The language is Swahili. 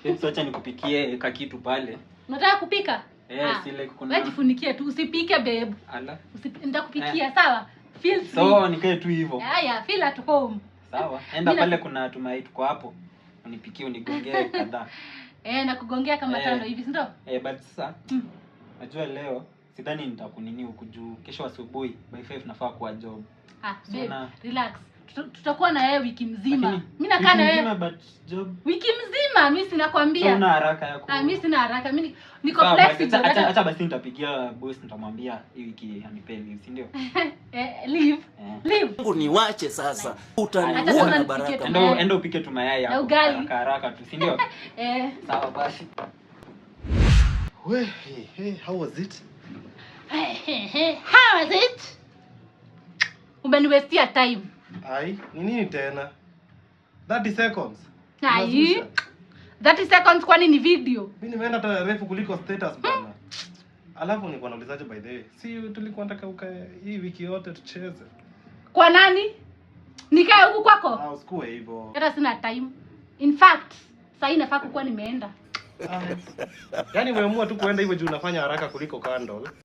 Hebu acha nikupikie kakitu pale. Unataka kupika? Sile kuna. Wewe jifunikie tu, usipike babe. Ala. Nitakupikia, sawa? Feel free. So nikae tu hivyo. Haya, feel at home. Sawa. Enda pale kuna tumai tuko hapo. Unipikie unigongee kadhaa. Nakugongea kama 5 hivi, si ndio? But sasa najua leo sidhani nitakunini huku juu. Kesho asubuhi by 5 nafaa kuwa job. Babe, relax. Tutakuwa na wewe wiki mzima. Mimi nakaa na wewe but job wiki mzima, mimi sinakwambia. Una haraka yako. Mimi sina haraka. Mimi niko flexible. Acha basi nitapigia boss nitamwambia hii wiki anipe leave, si ndio? Leave. Mungu niwache sasa. Utaniua na baraka. Endo upike tu mayai hapo. Haraka tu, si ndio? Sawa basi. Hey, how was it? How was it? Umeniwestia time. Ai, ni nini tena? 30 seconds. Ai. 30 seconds kwani ni video? Mimi nimeenda hata refu kuliko status bana. Alafu nilikuwa naulizaje by the way? Si tulikuwa nataka ukae hii wiki yote tucheze. Kwa nani? Nikae huku kwako? Usikue hivyo. Hata sina time. In fact, sasa inafaa kuwa nimeenda. Yaani umeamua tu kuenda hivyo juu unafanya haraka kuliko candle.